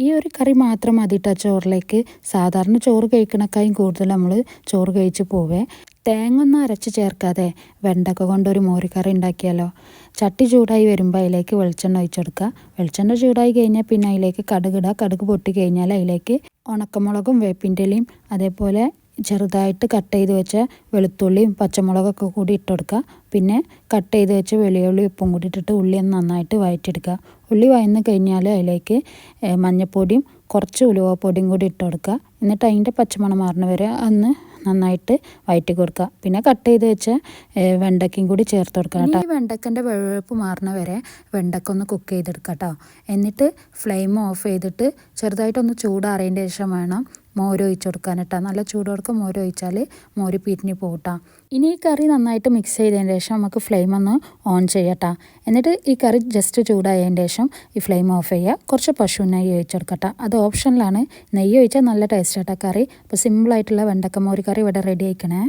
ഈ ഒരു കറി മാത്രം മതിട്ടോ ചോറിലേക്ക്. സാധാരണ ചോറ് കഴിക്കണക്കായും കൂടുതൽ നമ്മൾ ചോറ് കഴിച്ച് പോവേ. തേങ്ങ ഒന്നും അരച്ച് ചേർക്കാതെ വെണ്ടക്ക കൊണ്ടൊരു മോരുകറി ഉണ്ടാക്കിയാലോ. ചട്ടി ചൂടായി വരുമ്പോൾ അതിലേക്ക് വെളിച്ചെണ്ണ ഒഴിച്ചെടുക്കുക. വെളിച്ചെണ്ണ ചൂടായി കഴിഞ്ഞാൽ പിന്നെ അതിലേക്ക് കടുകിടുക. കടുക് പൊട്ടി കഴിഞ്ഞാൽ അതിലേക്ക് ഉണക്കമുളകും വേപ്പിൻ്റെ ഇലയും അതേപോലെ ചെറുതായിട്ട് കട്ട് ചെയ്ത് വെച്ച വെളുത്തുള്ളിയും പച്ചമുളകൊക്കെ കൂടി ഇട്ടെടുക്കുക. പിന്നെ കട്ട് ചെയ്ത് വെച്ച വെളിയുള്ളി ഉപ്പും കൂടി ഇട്ടിട്ട് ഉള്ളി ഒന്ന് നന്നായിട്ട് വഴറ്റിയെടുക്കുക. ഉള്ളി വഴന്ന് കഴിഞ്ഞാൽ അതിലേക്ക് മഞ്ഞൾപ്പൊടിയും കുറച്ച് ഉലുവപ്പൊടിയും കൂടി ഇട്ട് കൊടുക്കുക. എന്നിട്ട് അതിൻ്റെ പച്ചമണം മാറുന്ന വരെ ഒന്ന് നന്നായിട്ട് വഴറ്റി കൊടുക്കുക. പിന്നെ കട്ട് ചെയ്ത് വെച്ച വെണ്ടയ്ക്കയും കൂടി ചേർത്ത് കൊടുക്കുക കേട്ടോ. ഈ വെണ്ടക്കൻ്റെ വെളുപ്പ് മാറുന്ന വരെ വെണ്ടക്ക ഒന്ന് കുക്ക് ചെയ്തെടുക്കുക കേട്ടോ. എന്നിട്ട് ഫ്ലെയിം ഓഫ് ചെയ്തിട്ട് ചെറുതായിട്ടൊന്ന് ചൂടാറിയതിൻ്റെ ശേഷം വേണം മോര് ഒഴിച്ച് കൊടുക്കാൻ കേട്ടോ. നല്ല ചൂടോടെ മോര് ഒഴിച്ചാൽ മോര് പിരിഞ്ഞ് പോകട്ടോ. ഇനി ഈ കറി നന്നായിട്ട് മിക്സ് ചെയ്തതിന് ശേഷം നമുക്ക് ഫ്ലെയിം ഒന്ന് ഓൺ ചെയ്യട്ടോ. എന്നിട്ട് ഈ കറി ജസ്റ്റ് ചൂടായതിന് ശേഷം ഈ ഫ്ലെയിം ഓഫ് ചെയ്യുക. കുറച്ച് പശു നെയ്യ് ഒഴിച്ചെടുക്കട്ടോ. അത് ഓപ്ഷനിലാണ്. നെയ്യ് ഒഴിച്ചാൽ നല്ല ടേസ്റ്റ് ആട്ടോ കറി. അപ്പോൾ സിമ്പിളായിട്ടുള്ള വെണ്ടക്ക മോര് കറി ഇവിടെ റെഡി ആയിക്കണേ.